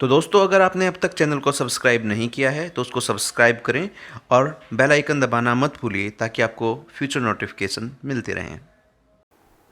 तो दोस्तों, अगर आपने अब तक चैनल को सब्सक्राइब नहीं किया है तो उसको सब्सक्राइब करें और बेल आइकन दबाना मत भूलिए ताकि आपको फ्यूचर नोटिफिकेशन मिलते रहें।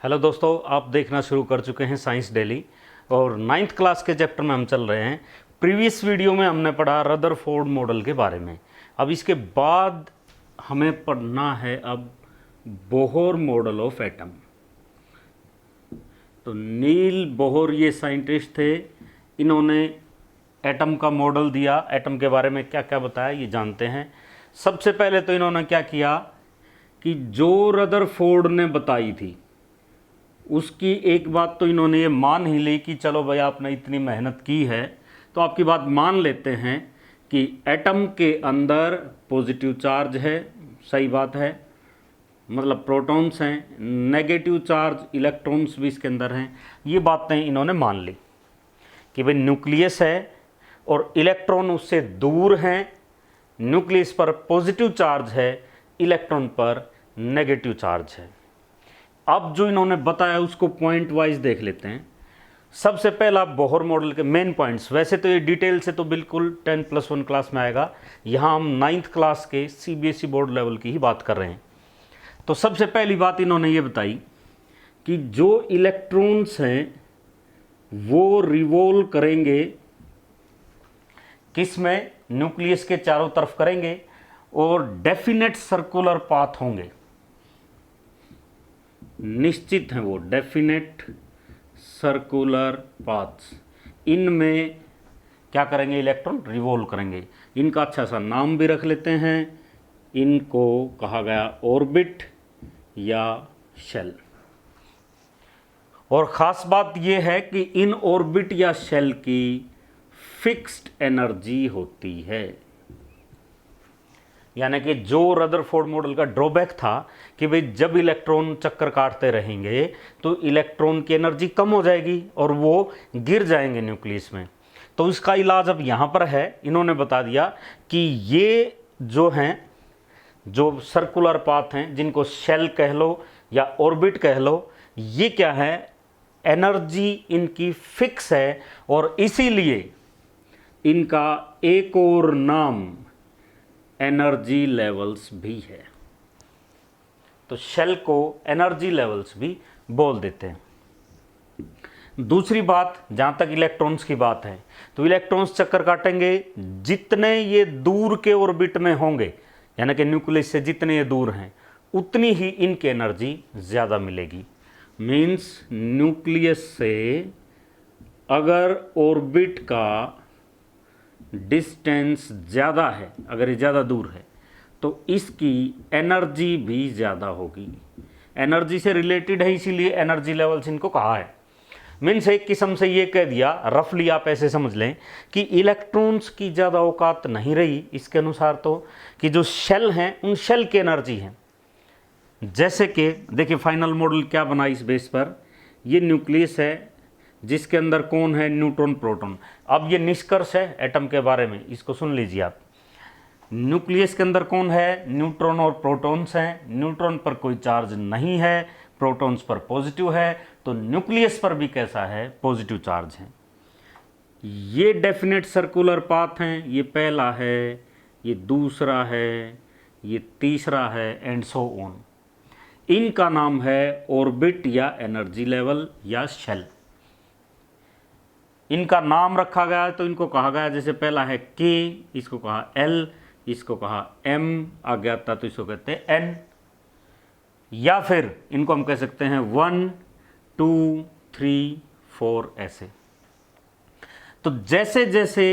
हेलो दोस्तों, आप देखना शुरू कर चुके हैं साइंस डेली और 9th क्लास के चैप्टर में हम चल रहे हैं। प्रीवियस वीडियो में हमने पढ़ा रदरफोर्ड मॉडल के बारे में। अब इसके बाद हमें पढ़ना है अब बोहर मॉडल ऑफ एटम। तो नील बोहर ये साइंटिस्ट थे, इन्होंने एटम का मॉडल दिया। एटम के बारे में क्या क्या बताया ये जानते हैं। सबसे पहले तो इन्होंने क्या किया कि जो रदरफोर्ड ने बताई थी उसकी एक बात तो इन्होंने ये मान ही ली कि चलो भाई आपने इतनी मेहनत की है तो आपकी बात मान लेते हैं कि एटम के अंदर पॉजिटिव चार्ज है। सही बात है, मतलब प्रोटॉन्स हैं, नेगेटिव चार्ज इलेक्ट्रॉन्स भी इसके अंदर हैं। ये बातें इन्होंने मान ली कि भाई न्यूक्लियस है और इलेक्ट्रॉन उससे दूर हैं। न्यूक्लियस पर पॉजिटिव चार्ज है, इलेक्ट्रॉन पर नेगेटिव चार्ज है। अब जो इन्होंने बताया उसको पॉइंट वाइज देख लेते हैं। सबसे पहला बोहर मॉडल के मेन पॉइंट्स। वैसे तो ये डिटेल से तो बिल्कुल 10+1 क्लास में आएगा, यहाँ हम 9th क्लास के CBSE बोर्ड लेवल की ही बात कर रहे हैं। तो सबसे पहली बात इन्होंने ये बताई कि जो इलेक्ट्रॉन्स हैं वो रिवॉल्व करेंगे किस में, न्यूक्लियस के चारों तरफ करेंगे और डेफिनेट सर्कुलर पाथ होंगे। निश्चित हैं वो डेफिनेट सर्कुलर पाथ्स। इनमें क्या करेंगे, इलेक्ट्रॉन रिवॉल्व करेंगे। इनका अच्छा सा नाम भी रख लेते हैं, इनको कहा गया ऑर्बिट या शेल। और ख़ास बात यह है कि इन ऑर्बिट या शेल की फिक्स्ड एनर्जी होती है। यानी कि जो रदरफोर्ड मॉडल का ड्रॉबैक था कि भाई जब इलेक्ट्रॉन चक्कर काटते रहेंगे तो इलेक्ट्रॉन की एनर्जी कम हो जाएगी और वो गिर जाएंगे न्यूक्लियस में। तो इसका इलाज अब यहाँ पर है। इन्होंने बता दिया कि ये जो हैं, जो सर्कुलर पाथ हैं, जिनको शेल कह लो या ऑर्बिट कह लो, ये क्या है, एनर्जी इनकी फिक्स है और इसीलिए इनका एक और नाम एनर्जी लेवल्स भी है। तो शेल को एनर्जी लेवल्स भी बोल देते हैं। दूसरी बात, जहाँ तक इलेक्ट्रॉन्स की बात है, तो इलेक्ट्रॉन्स चक्कर काटेंगे जितने ये दूर के ऑर्बिट में होंगे, यानी कि न्यूक्लियस से जितने ये दूर हैं उतनी ही इनकी एनर्जी ज़्यादा मिलेगी। मीन्स न्यूक्लियस से अगर ऑर्बिट का डिस्टेंस ज़्यादा है, अगर ये ज़्यादा दूर है तो इसकी एनर्जी भी ज़्यादा होगी। एनर्जी से रिलेटेड है, इसीलिए एनर्जी लेवल्स इनको कहा है। मीन्स एक किस्म से ये कह दिया, रफली आप ऐसे समझ लें कि इलेक्ट्रॉन्स की ज़्यादा औकात नहीं रही इसके अनुसार, तो कि जो शेल हैं उन शेल की एनर्जी है। जैसे कि देखिए फाइनल मॉडल क्या बना इस बेस पर, ये न्यूक्लियस है जिसके अंदर कौन है, न्यूट्रॉन प्रोटॉन। अब ये निष्कर्ष है एटम के बारे में, इसको सुन लीजिए आप। न्यूक्लियस के अंदर कौन है, न्यूट्रॉन और प्रोटॉन्स हैं। न्यूट्रॉन पर कोई चार्ज नहीं है, प्रोटॉन्स पर पॉजिटिव है, तो न्यूक्लियस पर भी कैसा है, पॉजिटिव चार्ज है। ये डेफिनेट सर्कुलर पाथ हैं, ये पहला है, ये दूसरा है, ये तीसरा है, एंड सो ऑन। इनका नाम है ऑर्बिट या एनर्जी लेवल या शेल। इनका नाम रखा गया है तो इनको कहा गया, जैसे पहला है के, इसको कहा एल, इसको कहा एम, आ गया था तो इसको कहते हैं एन, या फिर इनको हम कह सकते हैं 1 2 3 4 ऐसे। तो जैसे जैसे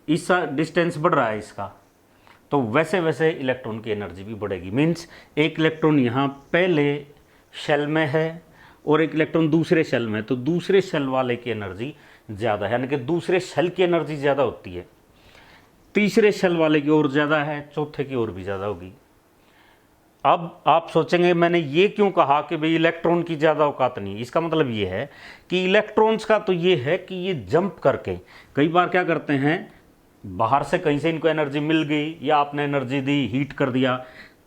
इस डिस्टेंस बढ़ रहा है इसका, तो वैसे वैसे इलेक्ट्रॉन की एनर्जी भी बढ़ेगी। मीन्स एक इलेक्ट्रॉन यहाँ पहले शेल में है और एक इलेक्ट्रॉन दूसरे शेल में, तो दूसरे शेल वाले की एनर्जी ज़्यादा है, यानी कि दूसरे शेल की एनर्जी ज़्यादा होती है, तीसरे शेल वाले की और ज़्यादा है, चौथे की और भी ज़्यादा होगी। अब आप सोचेंगे मैंने ये क्यों कहा कि भाई इलेक्ट्रॉन की ज़्यादा औकात नहीं। इसका मतलब ये है कि इलेक्ट्रॉन्स का तो ये है कि ये जंप करके कई बार क्या करते हैं, बाहर से कहीं से इनको एनर्जी मिल गई या आपने एनर्जी दी, हीट कर दिया,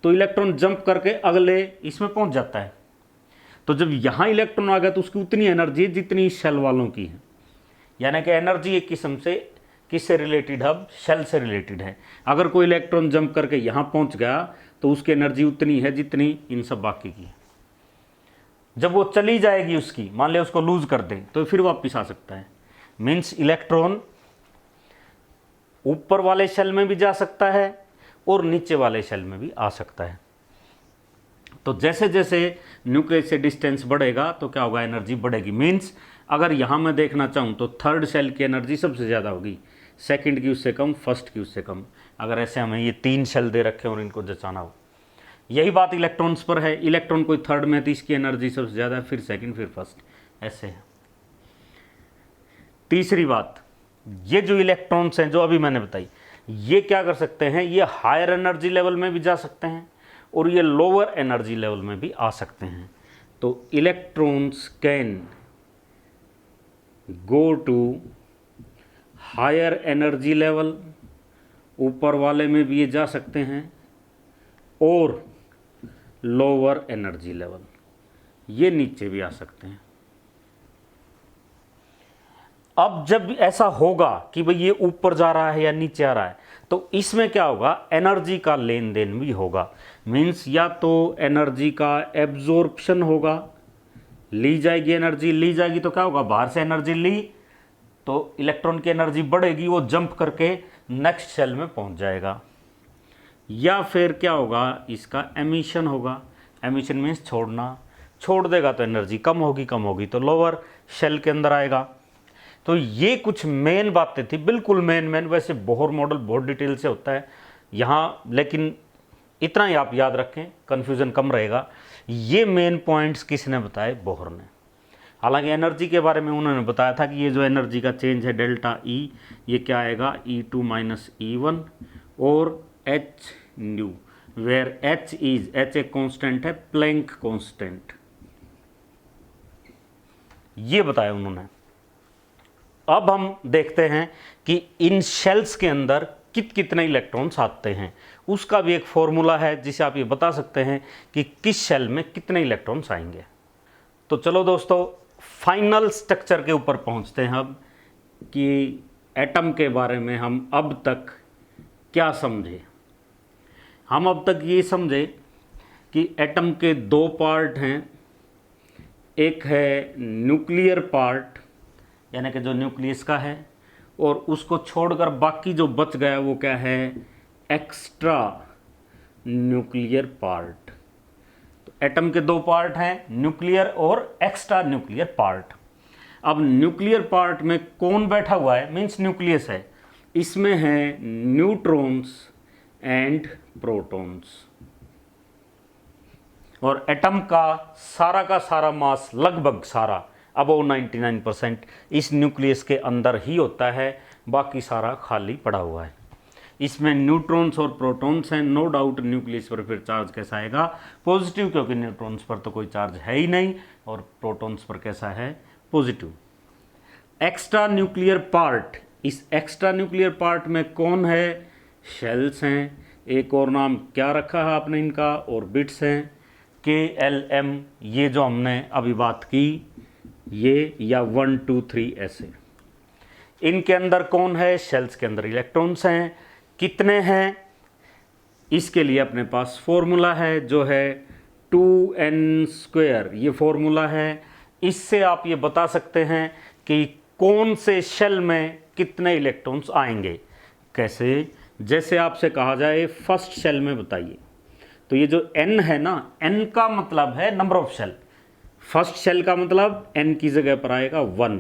तो इलेक्ट्रॉन जंप करके अगले इसमें पहुंच जाता है। तो जब यहाँ इलेक्ट्रॉन आ गया तो उसकी उतनी एनर्जी जितनी शेल वालों की है, यानी कि एनर्जी एक किस्म से किससे रिलेटेड, अब शेल से रिलेटेड है। अगर कोई इलेक्ट्रॉन जंप करके यहाँ पहुँच गया तो उसकी एनर्जी उतनी है जितनी इन सब बाकी की है। जब वो चली जाएगी उसकी, मान लिया उसको लूज कर दें, तो फिर वापस आ सकता है। मीन्स इलेक्ट्रॉन ऊपर वाले शेल में भी जा सकता है और नीचे वाले शेल में भी आ सकता है। तो जैसे जैसे न्यूक्लियस से डिस्टेंस बढ़ेगा तो क्या होगा, एनर्जी बढ़ेगी। मीन्स अगर यहाँ मैं देखना चाहूँ तो थर्ड शेल की एनर्जी सबसे ज़्यादा होगी, सेकंड की उससे कम, फर्स्ट की उससे कम। अगर ऐसे हमें ये 3 शेल दे रखे और इनको जचाना हो, यही बात इलेक्ट्रॉन्स पर है। इलेक्ट्रॉन कोई थर्ड में तो इसकी एनर्जी सबसे ज़्यादा है, फिर सेकंड, फिर फर्स्ट, ऐसे है। तीसरी बात, ये जो इलेक्ट्रॉन्स हैं जो अभी मैंने बताई, ये क्या कर सकते हैं, ये हायर एनर्जी लेवल में भी जा सकते हैं और ये लोअर एनर्जी लेवल में भी आ सकते हैं। तो electrons can go to higher energy level, ऊपर वाले में भी ये जा सकते हैं, और लोअर एनर्जी लेवल, ये नीचे भी आ सकते हैं। अब जब ऐसा होगा कि भाई ये ऊपर जा रहा है या नीचे आ रहा है, तो इसमें क्या होगा, एनर्जी का लेन देन भी होगा। मीन्स या तो एनर्जी का एब्जॉर्प्शन होगा, ली जाएगी एनर्जी, ली जाएगी तो क्या होगा, बाहर से एनर्जी ली तो इलेक्ट्रॉन की एनर्जी बढ़ेगी, वो जंप करके नेक्स्ट शेल में पहुंच जाएगा। या फिर क्या होगा, इसका एमिशन होगा। एमिशन मीन्स छोड़ना, छोड़ देगा तो एनर्जी कम होगी तो लोअर शेल के अंदर आएगा। तो ये कुछ मेन बातें थी, बिल्कुल मेन। वैसे बोहर मॉडल बहुत डिटेल से होता है यहाँ, लेकिन इतना ही आप याद रखें, कन्फ्यूज़न कम रहेगा। ये मेन पॉइंट्स किसने बताए, बोहर ने। हालांकि एनर्जी के बारे में उन्होंने बताया था कि ये जो एनर्जी का चेंज है डेल्टा ई, ये क्या आएगा, E2 माइनस E1 और एच न्यू, वेयर एच एक कांस्टेंट है, प्लैंक कांस्टेंट, ये बताया उन्होंने। अब हम देखते हैं कि इन शेल्स के अंदर कितने इलेक्ट्रॉन्स आते हैं। उसका भी एक फॉर्मूला है जिसे आप ये बता सकते हैं कि किस शेल में कितने इलेक्ट्रॉन्स आएंगे। तो चलो दोस्तों, फाइनल स्ट्रक्चर के ऊपर पहुंचते हैं अब, कि एटम के बारे में हम अब तक क्या समझे। हम अब तक ये समझे कि एटम के 2 पार्ट हैं। एक है न्यूक्लियर पार्ट, यानी कि जो न्यूक्लियस का है, और उसको छोड़कर बाकी जो बच गया वो क्या है, एक्स्ट्रा न्यूक्लियर पार्ट। तो एटम के 2 पार्ट हैं, न्यूक्लियर और एक्स्ट्रा न्यूक्लियर पार्ट। अब न्यूक्लियर पार्ट में कौन बैठा हुआ है, मीन्स न्यूक्लियस है, इसमें है न्यूट्रॉन्स एंड प्रोटॉन्स। और एटम का सारा मास, लगभग सारा, अबव 99% इस न्यूक्लियस के अंदर ही होता है, बाकी सारा खाली पड़ा हुआ है। इसमें न्यूट्रॉन्स और प्रोटॉन्स हैं। नो डाउट न्यूक्लियस पर फिर चार्ज कैसा आएगा, पॉजिटिव, क्योंकि न्यूट्रॉन्स पर तो कोई चार्ज है ही नहीं, और प्रोटॉन्स पर कैसा है, पॉजिटिव। एक्स्ट्रा न्यूक्लियर पार्ट, इस एक्स्ट्रा न्यूक्लियर पार्ट में कौन है, शेल्स हैं। एक और नाम क्या रखा है आपने इनका, ऑर्बिट्स हैं, KLM, ये जो हमने अभी बात की, ये, या 1 2 3 ऐसे। इनके अंदर कौन है, शेल्स के अंदर इलेक्ट्रॉन्स हैं। कितने हैं, इसके लिए अपने पास फॉर्मूला है जो है 2n², ये फॉर्मूला है। इससे आप ये बता सकते हैं कि कौन से शेल में कितने इलेक्ट्रॉन्स आएंगे। कैसे, जैसे आपसे कहा जाए फर्स्ट शेल में बताइए, तो ये जो n है ना, n का मतलब है number of shell. First shell का मतलब n की जगह पर आएगा 1,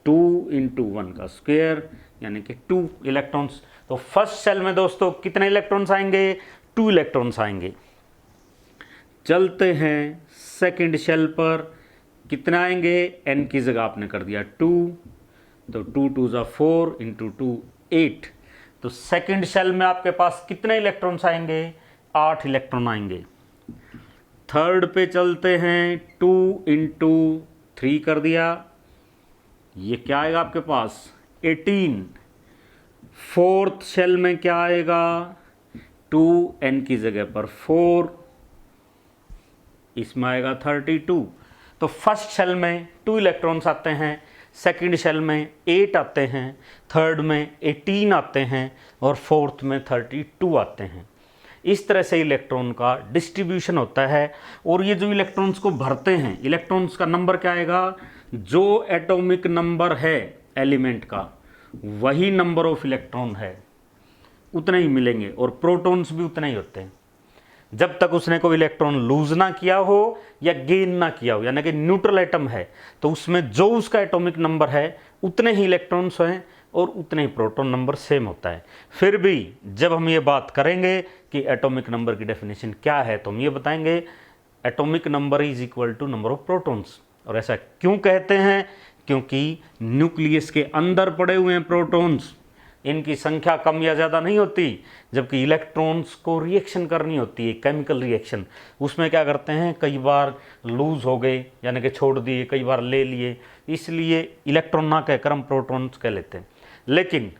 2 × 1 का स्क्वायर, यानी कि 2 इलेक्ट्रॉन्स। तो फर्स्ट शेल में दोस्तों कितने इलेक्ट्रॉन्स आएंगे, 2 इलेक्ट्रॉन्स आएंगे। चलते हैं सेकंड शेल पर, कितना आएंगे, n की जगह आपने कर दिया 2, तो 2 2 × 4 × 2 8। तो सेकंड शेल में आपके पास कितने इलेक्ट्रॉन्स आएंगे, 8 इलेक्ट्रॉन आएंगे। थर्ड पे चलते हैं, 2 × 3 कर दिया, ये क्या आएगा आपके पास, 18। फोर्थ शेल में क्या आएगा, 2n की जगह पर 4, इसमें आएगा 32। तो फर्स्ट शेल में 2 इलेक्ट्रॉन्स आते हैं, सेकंड शेल में 8 आते हैं, थर्ड में 18 आते हैं और फोर्थ में 32 आते हैं। इस तरह से इलेक्ट्रॉन का डिस्ट्रीब्यूशन होता है। और ये जो इलेक्ट्रॉन्स को भरते हैं, इलेक्ट्रॉन्स का नंबर क्या आएगा, जो एटॉमिक नंबर है एलिमेंट का वही नंबर ऑफ इलेक्ट्रॉन है, उतने ही मिलेंगे। और प्रोटॉन्स भी उतने ही होते हैं जब तक उसने कोई इलेक्ट्रॉन लूज ना किया हो या गेन ना किया हो, यानी कि न्यूट्रल एटम है तो उसमें जो उसका एटॉमिक नंबर है उतने ही इलेक्ट्रॉन्स हैं और उतने ही प्रोटॉन नंबर सेम होता है। फिर भी जब हम ये बात करेंगे कि एटॉमिक नंबर की डेफिनेशन क्या है तो हम ये बताएंगे atomic number is equal to number of protons. और ऐसा क्यों कहते हैं, क्योंकि न्यूक्लियस के अंदर पड़े हुए हैं प्रोटॉन्स, इनकी संख्या कम या ज़्यादा नहीं होती, जबकि इलेक्ट्रॉन्स को रिएक्शन करनी होती है, केमिकल रिएक्शन। उसमें क्या करते हैं, कई बार लूज हो गए यानी कि छोड़ दिए, कई बार ले लिए, इसलिए इलेक्ट्रॉन ना कहकर हम प्रोटॉन्स कह लेते हैं। लेकिन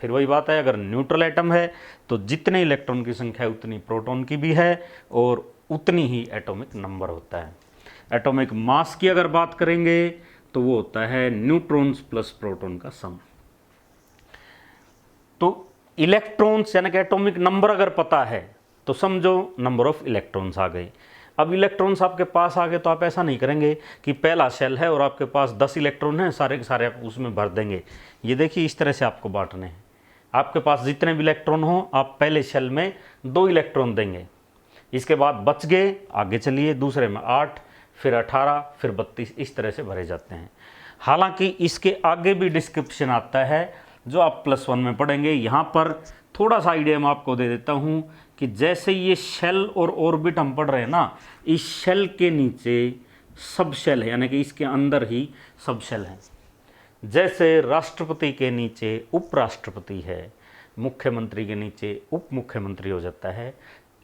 फिर वही बात है, अगर न्यूट्रल एटम है तो जितने इलेक्ट्रॉन की संख्या उतनी प्रोटॉन की भी है और उतनी ही एटॉमिक नंबर होता है। एटॉमिक मास की अगर बात करेंगे तो वो होता है न्यूट्रॉन्स प्लस प्रोटॉन का सम। तो इलेक्ट्रॉन्स यानी कि एटॉमिक नंबर अगर पता है तो समझो नंबर ऑफ इलेक्ट्रॉन्स आ गए। अब इलेक्ट्रॉन्स आपके पास आ गए तो आप ऐसा नहीं करेंगे कि पहला शेल है और आपके पास 10 इलेक्ट्रॉन हैं, सारे के सारे आप उसमें भर देंगे। ये देखिए इस तरह से आपको बांटने हैं। आपके पास जितने भी इलेक्ट्रॉन हो आप पहले शेल में 2 इलेक्ट्रॉन देंगे, इसके बाद बच गए, आगे चलिए दूसरे में 8, फिर 18, फिर 32, इस तरह से भरे जाते हैं। हालांकि इसके आगे भी डिस्क्रिप्शन आता है जो आप +1 में पढ़ेंगे। यहाँ पर थोड़ा सा आइडिया मैं आपको दे देता हूँ कि जैसे ये शेल और ऑर्बिट हम पढ़ रहे हैं ना, इस शेल के नीचे सब शेल है, यानी कि इसके अंदर ही सब शेल है। जैसे राष्ट्रपति के नीचे उपराष्ट्रपति है, मुख्यमंत्री के नीचे उप मुख्यमंत्री हो जाता है,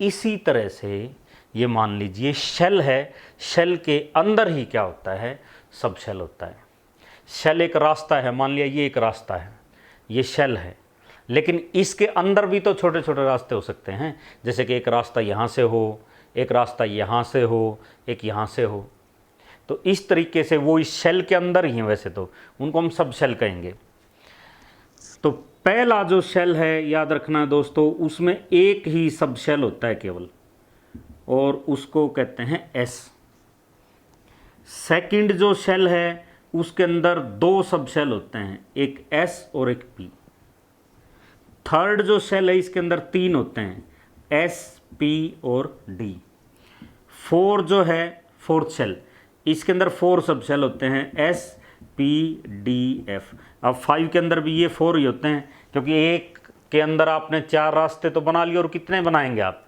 इसी तरह से ये मान लीजिए शेल है, शेल के अंदर ही क्या होता है, सब शेल होता है। शेल एक रास्ता है, मान लिया ये एक रास्ता है, ये शेल है, लेकिन इसके अंदर भी तो छोटे छोटे रास्ते हो सकते हैं, जैसे कि एक रास्ता यहाँ से हो, एक रास्ता यहाँ से हो, एक यहाँ से हो। तो इस तरीके से वो इस शेल के अंदर ही हैं, वैसे तो उनको हम सब शेल कहेंगे। तो पहला जो शेल है याद रखना दोस्तों, उसमें एक ही सब शेल होता है केवल, और उसको कहते हैं एस। सेकंड जो शेल है उसके अंदर 2 सब शेल होते हैं, एक एस और एक पी। थर्ड जो शेल है इसके अंदर 3 होते हैं, एस, पी और डी। 4 जो है फोर्थ शेल, इसके अंदर 4 सब शेल होते हैं, एस, पी, डी, एफ। अब 5 के अंदर भी ये 4 ही होते हैं, क्योंकि एक के अंदर आपने 4 रास्ते तो बना लिए, और कितने बनाएंगे आप,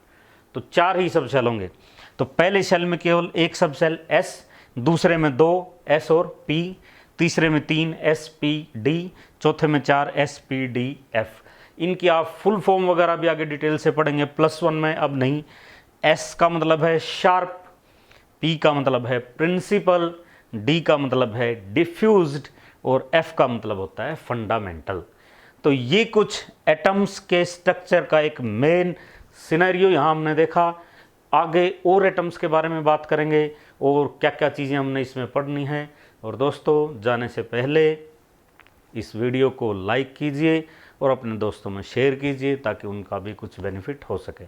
तो 4 ही सब शेल होंगे। तो पहले शेल में केवल एक सब शेल एस, दूसरे में 2 एस और पी, तीसरे में 3 एस, पी, डी, चौथे में 4 एस, पी, डी, एफ। इनकी आप फुल फॉर्म वगैरह भी आगे डिटेल से पढ़ेंगे, +1 में, अब नहीं। एस का मतलब है शार्प, पी का मतलब है प्रिंसिपल, डी का मतलब है डिफ्यूज्ड और एफ का मतलब होता है फंडामेंटल। तो ये कुछ एटम्स के स्ट्रक्चर का एक मेन सिनेरियो यहाँ हमने देखा। आगे और एटम्स के बारे में बात करेंगे और क्या क्या चीज़ें हमने इसमें पढ़नी है। और दोस्तों जाने से पहले इस वीडियो को लाइक कीजिए और अपने दोस्तों में शेयर कीजिए ताकि उनका भी कुछ बेनिफिट हो सके।